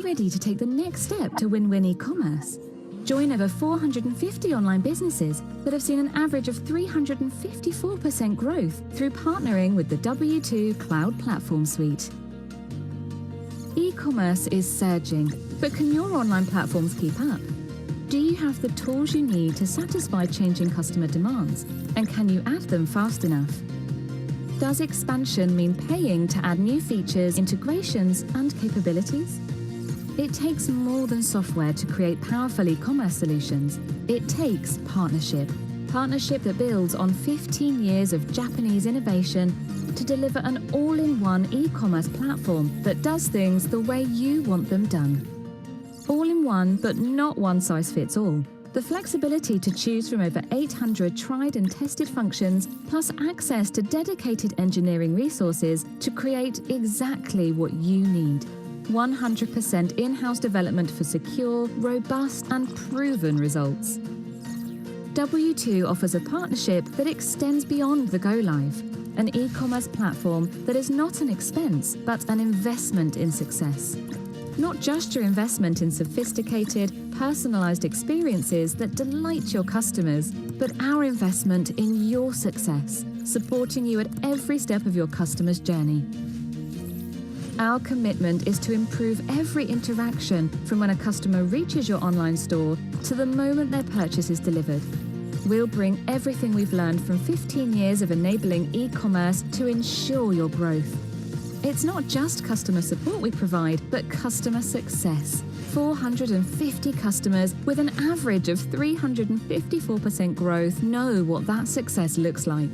ready to take the next step to win-win e-commerce? Join over 450 online businesses that have seen an average of 354% growth through partnering with the W2 Cloud Platform Suite. E-commerce is surging, but can your online platforms keep up? Do you have the tools you need to satisfy changing customer demands? And can you add them fast enough? Does expansion mean paying to add new features, integrations, and capabilities? It takes more than software to create powerful e-commerce solutions. It takes partnership. Partnership that builds on 15 years of Japanese innovation to deliver an all-in-one e-commerce platform that does things the way you want them done. All-in-one, but not one-size-fits-all. The flexibility to choose from over 800 tried and tested functions, plus access to dedicated engineering resources to create exactly what you need. 100% in-house development for secure, robust, and proven results. W2 offers a partnership that extends beyond the go-live, an e-commerce platform that is not an expense, but an investment in success. Not just your investment in sophisticated, personalized experiences that delight your customers, but our investment in your success, supporting you at every step of your customer's journey. Our commitment is to improve every interaction from when a customer reaches your online store to the moment their purchase is delivered. We'll bring everything we've learned from 15 years of enabling e-commerce to ensure your growth. It's not just customer support we provide, but customer success. 450 customers with an average of 354% growth know what that success looks like.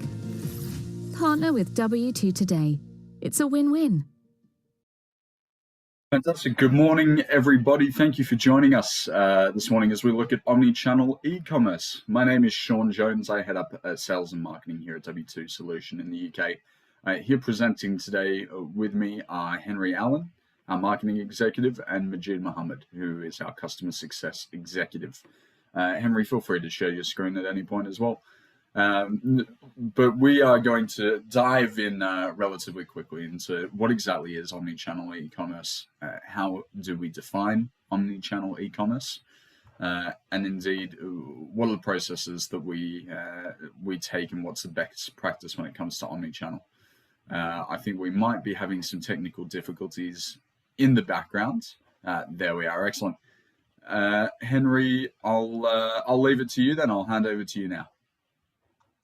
Partner with W2 today. It's a win-win. Fantastic. Good morning, everybody. Thank you for joining us this morning as we look at omnichannel e-commerce. My name is Sean Jones. I head up sales and marketing here at W2 Solution in the UK. Here presenting today with me are Henry Allen, our marketing executive, and Majid Mohammed, who is our customer success executive. Henry, feel free to share your screen at any point as well. But we are going to dive in relatively quickly into what exactly is omnichannel e-commerce, how do we define omnichannel e-commerce, and indeed, what are the processes that we take and what's the best practice when it comes to omnichannel. I think we might be having some technical difficulties in the background. There we are, excellent. Henry, I'll leave it to you then. I'll hand over to you now.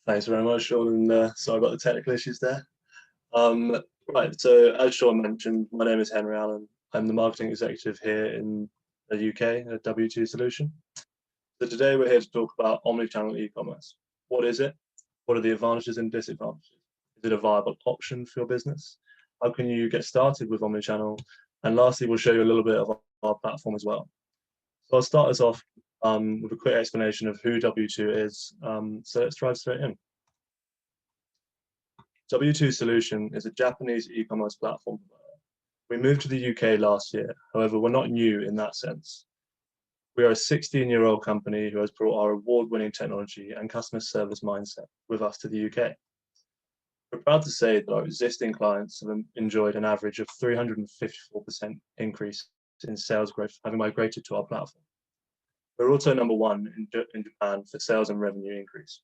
Thanks very much, Sean, and sorry about the technical issues there. Right, so as Sean mentioned, my name is Henry Allen. I'm the marketing executive here in the UK at W2 Solution. So today we're here to talk about omnichannel e-commerce. What is it? What are the advantages and disadvantages? Is it a viable option for your business? How can you get started with omnichannel? And lastly, we'll show you a little bit of our platform as well. So I'll start us off with a quick explanation of who W2 is. So let's dive straight in. W2 Solution is a Japanese e-commerce platform provider. We moved to the UK last year. However, we're not new in that sense. We are a 16-year-old company who has brought our award-winning technology and customer service mindset with us to the UK. We're proud to say that our existing clients have enjoyed an average of 354% increase in sales growth, having migrated to our platform. We're also number one in Japan for sales and revenue increase.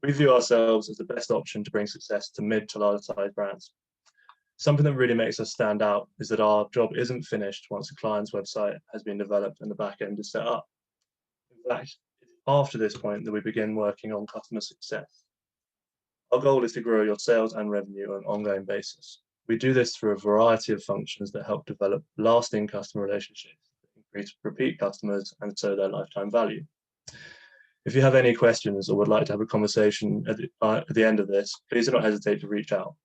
We view ourselves as the best option to bring success to mid to large size brands. Something that really makes us stand out is that our job isn't finished once a client's website has been developed and the back end is set up. In fact, it's after this point that we begin working on customer success. Our goal is to grow your sales and revenue on an ongoing basis. We do this through a variety of functions that help develop lasting customer relationships, increase repeat customers, and so their lifetime value. If you have any questions or would like to have a conversation at the end of this, please do not hesitate to reach out.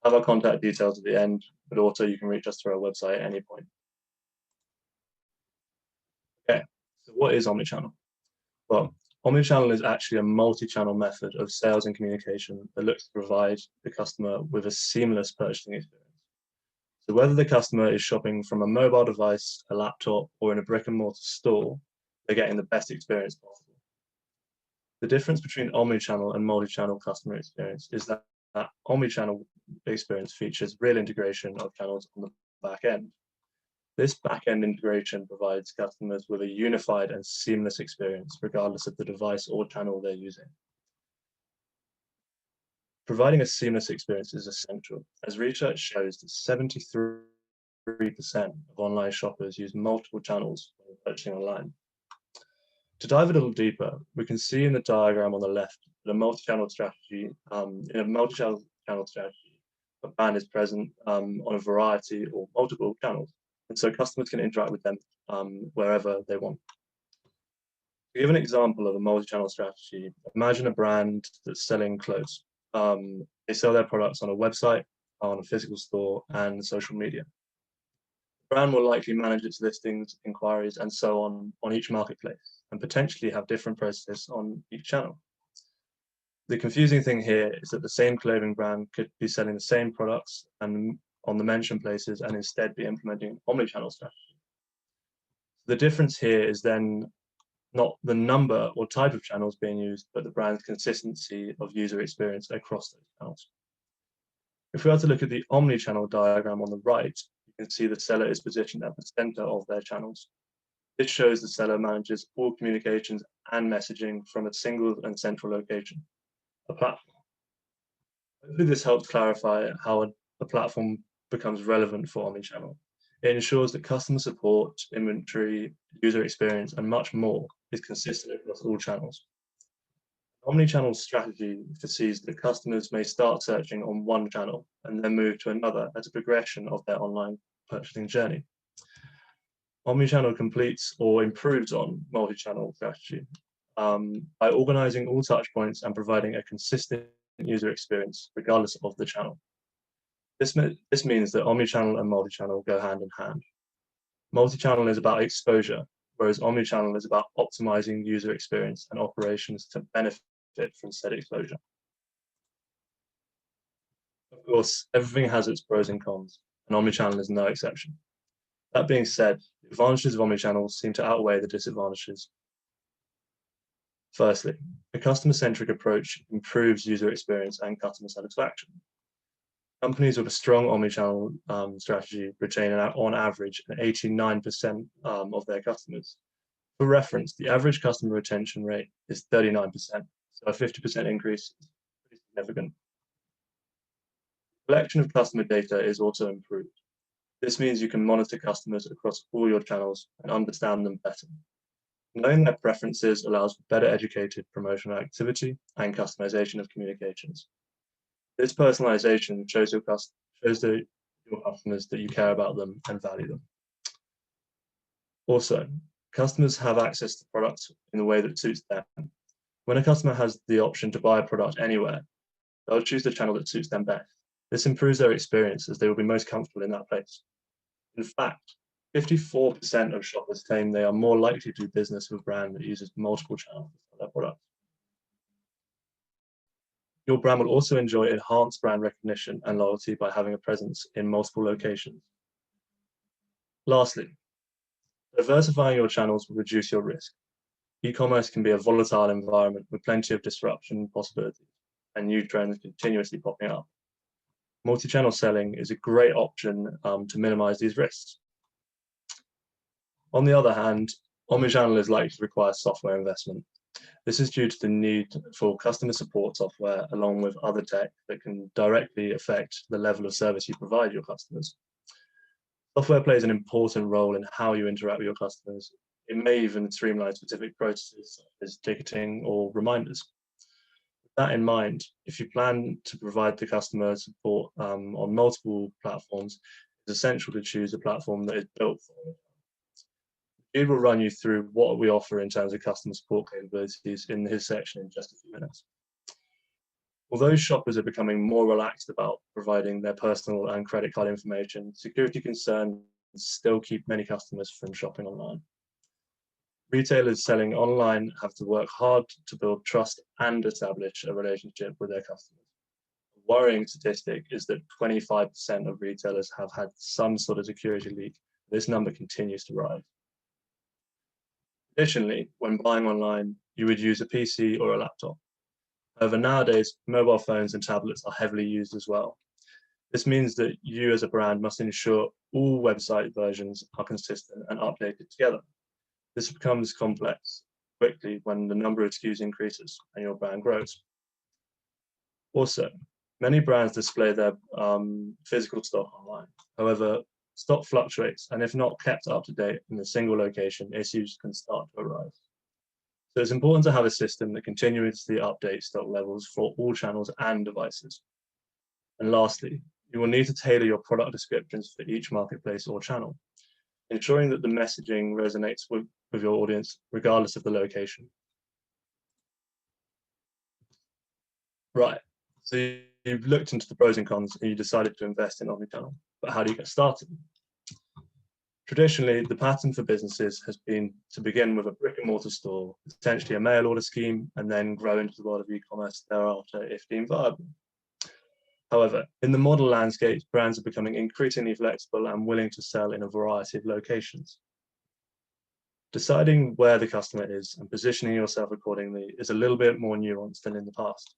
Have our contact details at the end, but also you can reach us through our website at any point. Okay, so what is omnichannel? Well, omnichannel is actually a multi-channel method of sales and communication that looks to provide the customer with a seamless purchasing experience. So whether the customer is shopping from a mobile device, a laptop, or in a brick and mortar store, they're getting the best experience possible. The difference between omnichannel and multi-channel customer experience is that omnichannel experience features real integration of channels on the back end. This back-end integration provides customers with a unified and seamless experience, regardless of the device or channel they're using. Providing a seamless experience is essential, as research shows that 73% of online shoppers use multiple channels when purchasing online. To dive a little deeper, we can see in the diagram on the left that a multi-channel strategy, a brand is present on a variety or multiple channels, and so customers can interact with them wherever they want. To give an example of a multi-channel strategy, imagine a brand that's selling clothes. They sell their products on a website, on a physical store, and social media. The brand will likely manage its listings, inquiries, and so on each marketplace, and potentially have different processes on each channel. The confusing thing here is that the same clothing brand could be selling the same products and on the mentioned places and instead be implementing an omnichannel strategy. The difference here is then not the number or type of channels being used, but the brand's consistency of user experience across those channels. If we are to look at the omnichannel diagram on the right, you can see the seller is positioned at the center of their channels. This shows the seller manages all communications and messaging from a single and central location, a platform. Hopefully this helps clarify how a platform becomes relevant for omnichannel. It ensures that customer support, inventory, user experience, and much more is consistent across all channels. Omnichannel strategy foresees that customers may start searching on one channel and then move to another as a progression of their online purchasing journey. Omnichannel completes or improves on multi-channel strategy by organizing all touch points and providing a consistent user experience regardless of the channel. This means that omnichannel and multi-channel go hand in hand. Multi-channel is about exposure, whereas omnichannel is about optimizing user experience and operations to benefit from said exposure. Of course, everything has its pros and cons, and omnichannel is no exception. That being said, the advantages of omnichannel seem to outweigh the disadvantages. Firstly, a customer-centric approach improves user experience and customer satisfaction. Companies with a strong omnichannel strategy retain on average 89% of their customers. For reference, the average customer retention rate is 39%, so a 50% increase is pretty significant. Collection of customer data is also improved. This means you can monitor customers across all your channels and understand them better. Knowing their preferences allows for better educated promotional activity and customization of communications. This personalization shows your customers that you care about them and value them. Also, customers have access to products in the way that suits them. When a customer has the option to buy a product anywhere, they'll choose the channel that suits them best. This improves their experience as they will be most comfortable in that place. In fact, 54% of shoppers claim they are more likely to do business with a brand that uses multiple channels for their products. Your brand will also enjoy enhanced brand recognition and loyalty by having a presence in multiple locations. Lastly, diversifying your channels will reduce your risk. E-commerce can be a volatile environment with plenty of disruption possibilities and new trends continuously popping up. Multi-channel selling is a great option to minimize these risks. On the other hand, omnichannel is likely to require software investment. This is due to the need for customer support software along with other tech that can directly affect the level of service you provide your customers. Software plays an important role in how you interact with your customers. It may even streamline specific processes such as ticketing or reminders. With that in mind, if you plan to provide the customer support on multiple platforms, it's essential to choose a platform that is built for it. Jude will run you through what we offer in terms of customer support capabilities in his section in just a few minutes. Although shoppers are becoming more relaxed about providing their personal and credit card information, security concerns still keep many customers from shopping online. Retailers selling online have to work hard to build trust and establish a relationship with their customers. A worrying statistic is that 25% of retailers have had some sort of security leak. This number continues to rise. Additionally, when buying online, you would use a PC or a laptop. However, nowadays, mobile phones and tablets are heavily used as well. This means that you as a brand must ensure all website versions are consistent and updated together. This becomes complex quickly when the number of SKUs increases and your brand grows. Also, many brands display their physical stock online. However, stock fluctuates, and if not kept up to date in a single location, issues can start to arise. So it's important to have a system that continuously updates stock levels for all channels and devices. And lastly, you will need to tailor your product descriptions for each marketplace or channel, ensuring that the messaging resonates with your audience regardless of the location. Right, so you've looked into the pros and cons and you decided to invest in Omnichannel, but how do you get started? Traditionally, the pattern for businesses has been to begin with a brick and mortar store, potentially a mail order scheme, and then grow into the world of e-commerce thereafter if deemed viable. However, in the modern landscape, brands are becoming increasingly flexible and willing to sell in a variety of locations. Deciding where the customer is and positioning yourself accordingly is a little bit more nuanced than in the past.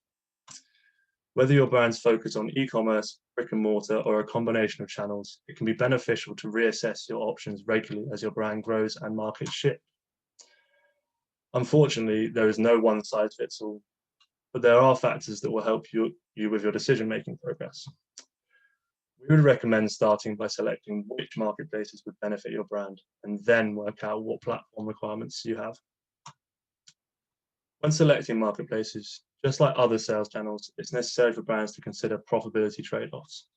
Whether your brand's focus on e-commerce, brick and mortar, or a combination of channels, it can be beneficial to reassess your options regularly as your brand grows and markets shift. Unfortunately, there is no one size fits all, but there are factors that will help you with your decision-making progress. We would recommend starting by selecting which marketplaces would benefit your brand, and then work out what platform requirements you have. When selecting marketplaces, just like other sales channels, it's necessary for brands to consider profitability trade-offs.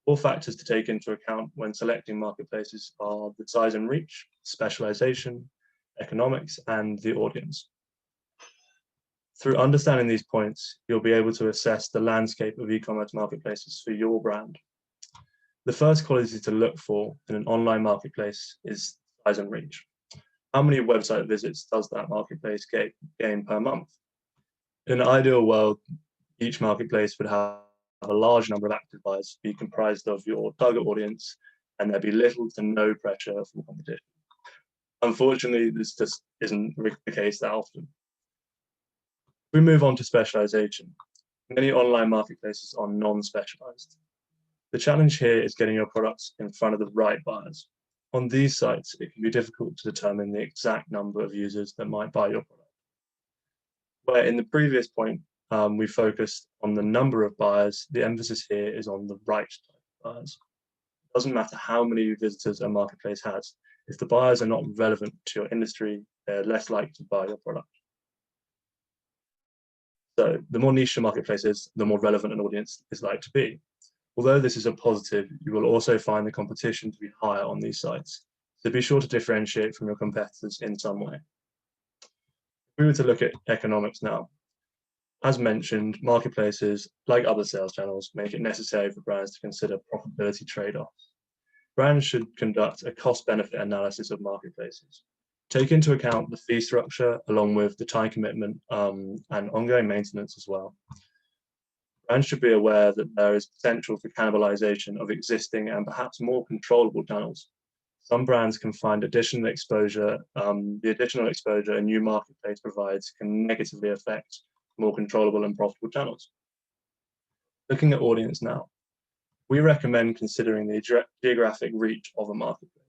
All factors to take into account when selecting marketplaces are the size and reach, specialization, economics, and the audience. Through understanding these points, you'll be able to assess the landscape of e-commerce marketplaces for your brand. The first quality to look for in an online marketplace is size and reach. How many website visits does that marketplace gain per month? In an ideal world, each marketplace would have a large number of active buyers, be comprised of your target audience, and there'd be little to no pressure from competition. Unfortunately, this just isn't the case that often. If we move on to specialization, many online marketplaces are non-specialized. The challenge here is getting your products in front of the right buyers. On these sites, it can be difficult to determine the exact number of users that might buy your product. Where in the previous point, we focused on the number of buyers, the emphasis here is on the right type of buyers. It doesn't matter how many visitors a marketplace has. If the buyers are not relevant to your industry, they're less likely to buy your product. So the more niche your marketplace is, the more relevant an audience is likely to be. Although this is a positive, you will also find the competition to be higher on these sites. So be sure to differentiate from your competitors in some way. If we were to look at economics now, as mentioned, marketplaces, like other sales channels, make it necessary for brands to consider profitability trade-offs. Brands should conduct a cost-benefit analysis of marketplaces. Take into account the fee structure, along with the time commitment and ongoing maintenance as well. Brands should be aware that there is potential for cannibalization of existing and perhaps more controllable channels. Some brands can find additional exposure. The additional exposure a new marketplace provides can negatively affect more controllable and profitable channels. Looking at audience now, we recommend considering the geographic reach of a marketplace.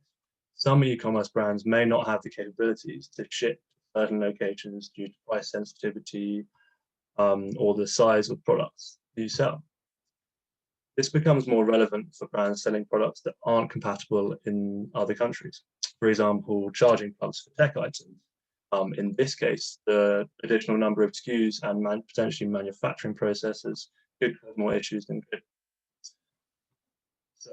Some e-commerce brands may not have the capabilities to ship to certain locations due to price sensitivity or the size of products you sell. This becomes more relevant for brands selling products that aren't compatible in other countries. For example, charging plugs for tech items. In this case, the additional number of SKUs and potentially manufacturing processes could cause more issues than good. So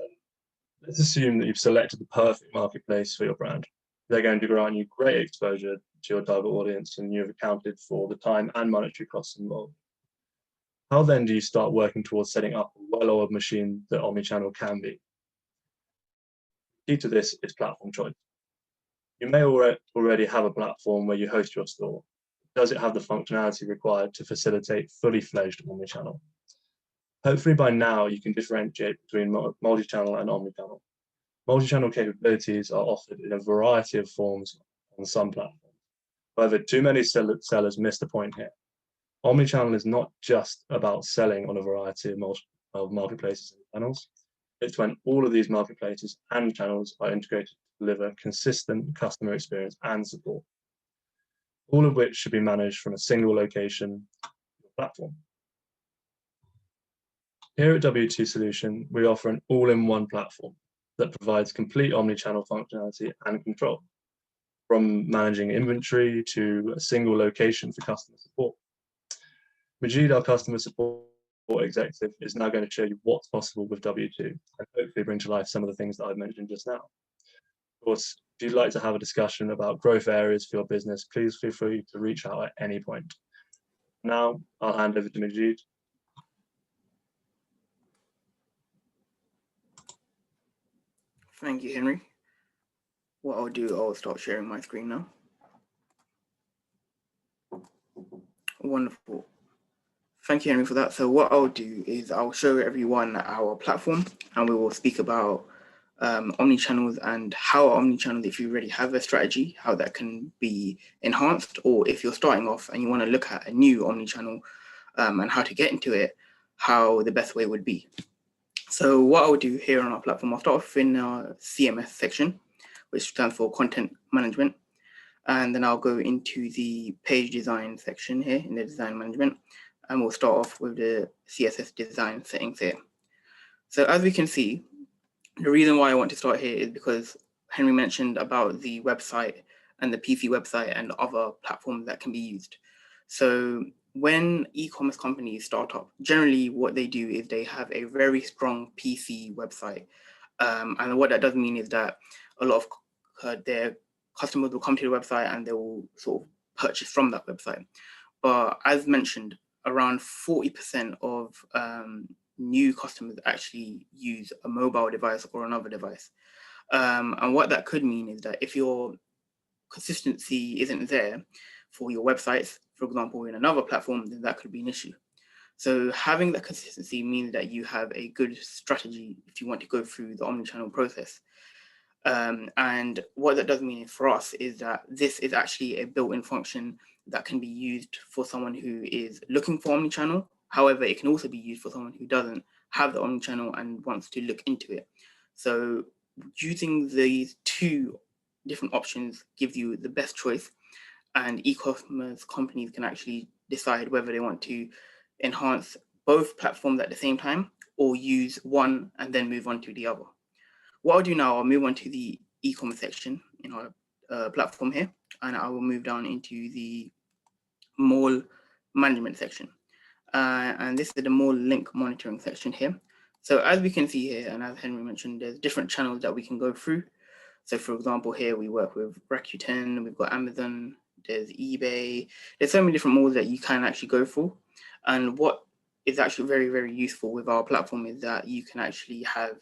let's assume that you've selected the perfect marketplace for your brand. They're going to grant you great exposure to your target audience, and you've accounted for the time and monetary costs involved. How then do you start working towards setting up a well-oiled machine that Omnichannel can be? Key to this is platform choice. You may already have a platform where you host your store. Does it have the functionality required to facilitate fully fledged Omnichannel? Hopefully by now you can differentiate between multi-channel and Omnichannel. Multi-channel capabilities are offered in a variety of forms on some platforms. However, too many sellers miss the point here. Omnichannel is not just about selling on a variety of of marketplaces and channels. It's when all of these marketplaces and channels are integrated to deliver consistent customer experience and support, all of which should be managed from a single location platform. Here at W2 Solution, we offer an all-in-one platform that provides complete omni-channel functionality and control, from managing inventory to a single location for customer support. Majid, our customer support executive, is now going to show you what's possible with W2 and hopefully bring to life some of the things that I've mentioned just now. Of course, if you'd like to have a discussion about growth areas for your business, please feel free to reach out at any point. Now, I'll hand over to Majid. Thank you, Henry. What I'll do, I'll start sharing my screen now. Wonderful. Thank you, Henry, for that. So what I'll do is I'll show everyone our platform, and we will speak about omnichannels and how omnichannel, if you already have a strategy, how that can be enhanced, or if you're starting off and you want to look at a new omnichannel and how to get into it, how the best way would be. So what I'll do here on our platform, I'll start off in our CMS section, which stands for content management. And then I'll go into the page design section here in the design management. And we'll start off with the CSS design settings here. So as we can see, the reason why I want to start here is because Henry mentioned about the website and the PC website and other platforms that can be used. So when e-commerce companies start up, generally what they do is they have a very strong PC website. And what that does mean is that a lot of their customers will come to the website and they will sort of purchase from that website. But as mentioned, around 40% of new customers actually use a mobile device or another device. And what that could mean is that if your consistency isn't there for your websites, for example, in another platform, then that could be an issue. So having that consistency means that you have a good strategy if you want to go through the omnichannel process. And what that does mean for us is that this is actually a built-in function that can be used for someone who is looking for omnichannel. However, it can also be used for someone who doesn't have the omnichannel and wants to look into it. So using these two different options gives you the best choice, and e-commerce companies can actually decide whether they want to enhance both platforms at the same time or use one and then move on to the other. What I'll do now, I'll move on to the e-commerce section in our platform here, and I will move down into the mall management section. And this is the mall link monitoring section here. So as we can see here, and as Henry mentioned, there's different channels that we can go through. So for example, here we work with Rakuten, we've got Amazon, there's eBay. There's so many different malls that you can actually go for. And what is actually very, very useful with our platform is that you can actually have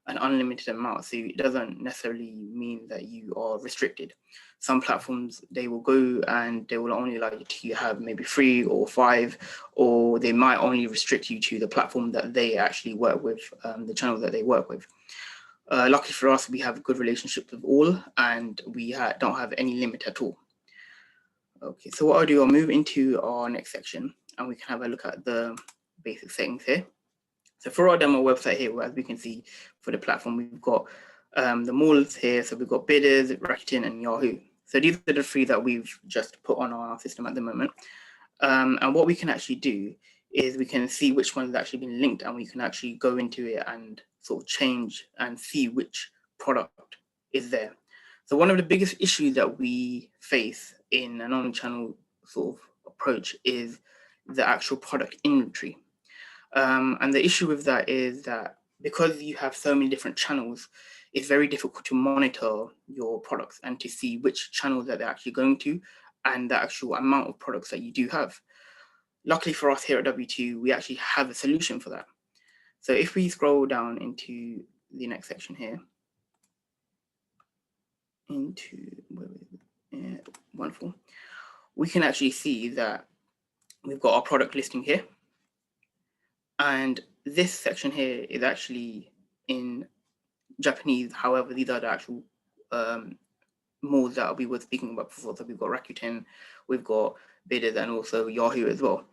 an unlimited amount. So it doesn't necessarily mean that you are restricted. Some platforms, they will go and they will only allow you to have maybe 3 or 5, or they might only restrict you to the platform that they actually work with, the channel that they work with. Luckily for us, we have a good relationship with all, and we don't have any limit at all. Okay, so what I'll do, I'll move into our next section and we can have a look at the basic settings here. So for our demo website here, as we can see for the platform, we've got the malls here. So we've got Bidders, Rakuten, and Yahoo. So these are the 3 that we've just put on our system at the moment. And what we can actually do is we can see which one has actually been linked, and we can actually go into it and sort of change and see which product is there. So one of the biggest issues that we face in an omnichannel sort of approach is the actual product inventory. And the issue with that is that because you have so many different channels, it's very difficult to monitor your products and to see which channels that they're actually going to and the actual amount of products that you do have. Luckily for us here at W2, we actually have a solution for that. So if we scroll down into the next section here, wonderful, we can actually see that we've got our product listing here. And this section here is actually in Japanese. However, these are the actual malls that we were speaking about before. So we've got Rakuten, we've got Bidded, and also Yahoo as well.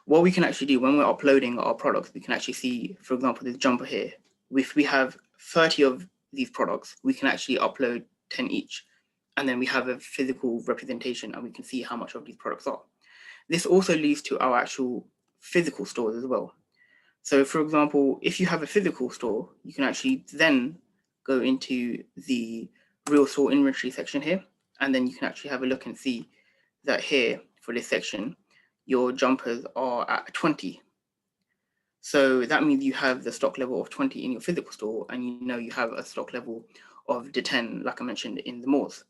What we can actually do when we're uploading our products, we can actually see, for example, this jumper here. If we have 30 of these products, we can actually upload 10 each. And then we have a physical representation and we can see how much of these products are. This also leads to our actual physical stores as well. So for example, if you have a physical store, you can actually then go into the real store inventory section here, and then you can actually have a look and see that here for this section, your jumpers are at 20. So that means you have the stock level of 20 in your physical store, and you know you have a stock level of the 10, like I mentioned, in the malls.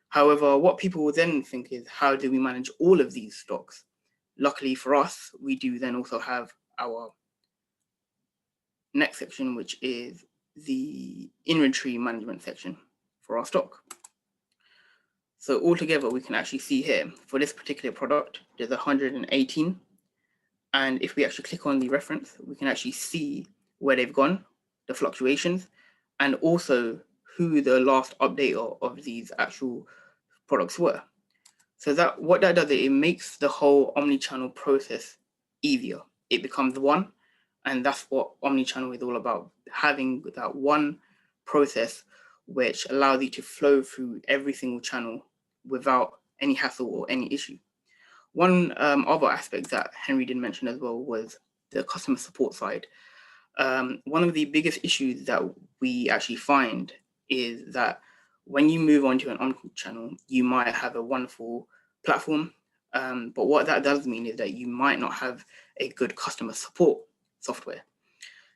However, what people will then think is, how do we manage all of these stocks? Luckily for us, we do then also have our next section, which is the inventory management section for our stock. So altogether, we can actually see here for this particular product, there's 118. And if we actually click on the reference, we can actually see where they've gone, the fluctuations, and also who the last update of these actual products were. So that what that does, it makes the whole omni-channel process easier. It becomes one. And that's what Omnichannel is all about, having that one process which allows you to flow through every single channel without any hassle or any issue. One other aspect that Henry did mention as well was the customer support side. One of the biggest issues that we actually find is that when you move on to an omnichannel, you might have a wonderful platform, but what that does mean is that you might not have a good customer support software.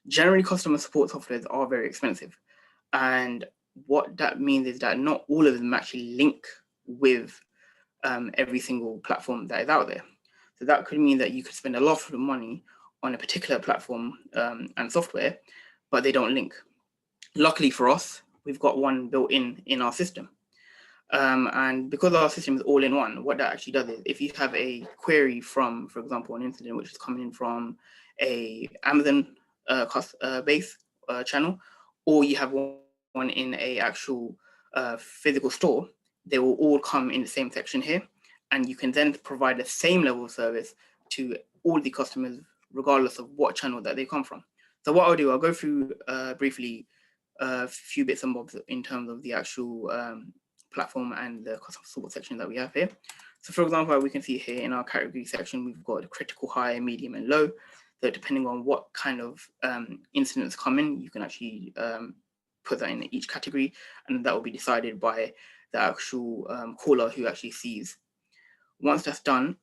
Generally, customer support softwares are very expensive. And what that means is that not all of them actually link with every single platform that is out there. So that could mean that you could spend a lot of money on a particular platform and software, but they don't link. Luckily for us, we've got one built in our system. And because our system is all in one, what that actually does is, if you have a query from, for example, an incident which is coming in from a Amazon base channel, or you have one in a actual physical store, they will all come in the same section here. And you can then provide the same level of service to all the customers, regardless of what channel that they come from. So what I'll do, I'll go through briefly a few bits and bobs in terms of the actual platform and the customer support section that we have here. So for example, we can see here in our category section, we've got critical, high, medium, and low. So depending on what kind of incidents come in, you can actually put that in each category, and that will be decided by the actual caller who actually sees. Once that's done,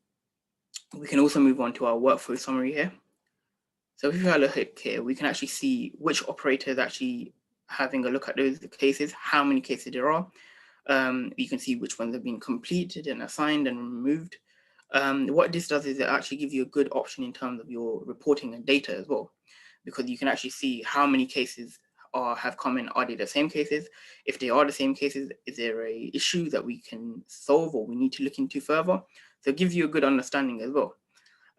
we can also move on to our workflow summary here. So if you have a look here, we can actually see which operator is actually having a look at those cases, how many cases there are. You can see which ones have been completed and assigned and removed. What this does is it actually gives you a good option in terms of your reporting and data as well, because you can actually see how many cases have come in. Are they the same cases? If they are the same cases, is there a issue that we can solve or we need to look into further? So it gives you a good understanding as well.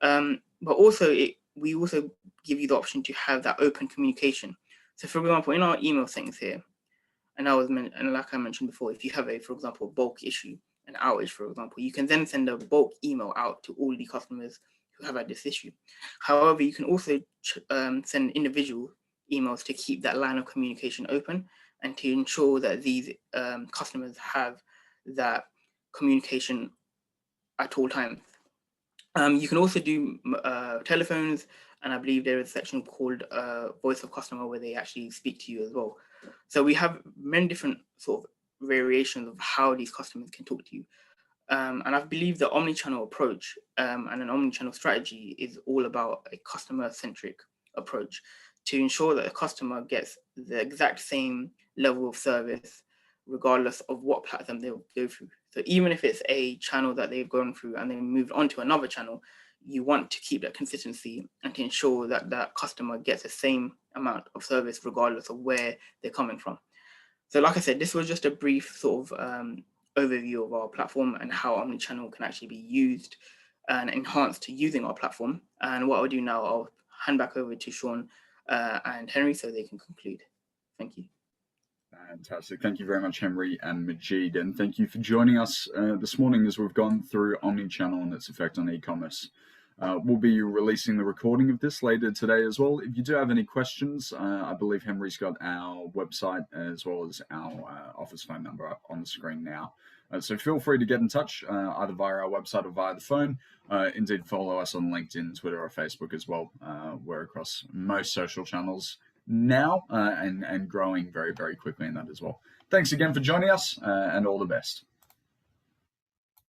But also, we also give you the option to have that open communication. So for example, in our email settings here, and like I mentioned before, if you have for example, a bulk issue, an outage, for example, you can then send a bulk email out to all the customers who have had this issue. However, you can also send individual emails to keep that line of communication open and to ensure that these customers have that communication at all times. You can also do telephones, and I believe there is a section called Voice of Customer where they actually speak to you as well. So we have many different sort of variations of how these customers can talk to you. And I believe the omnichannel approach and an omnichannel strategy is all about a customer-centric approach to ensure that the customer gets the exact same level of service regardless of what platform they'll go through. So even if it's a channel that they've gone through and then moved on to another channel, you want to keep that consistency and to ensure that that customer gets the same amount of service regardless of where they're coming from. So like I said, this was just a brief sort of overview of our platform and how Omnichannel can actually be used and enhanced to using our platform. And what I'll do now, I'll hand back over to Sean and Henry so they can conclude. Thank you. Fantastic. Thank you very much, Henry and Majid. And thank you for joining us this morning as we've gone through Omnichannel and its effect on e-commerce. We'll be releasing the recording of this later today as well. If you do have any questions, I believe Henry's got our website as well as our office phone number up on the screen now. So feel free to get in touch either via our website or via the phone. Indeed, follow us on LinkedIn, Twitter, or Facebook as well. We're across most social channels now and growing very, very quickly in that as well. Thanks again for joining us and all the best.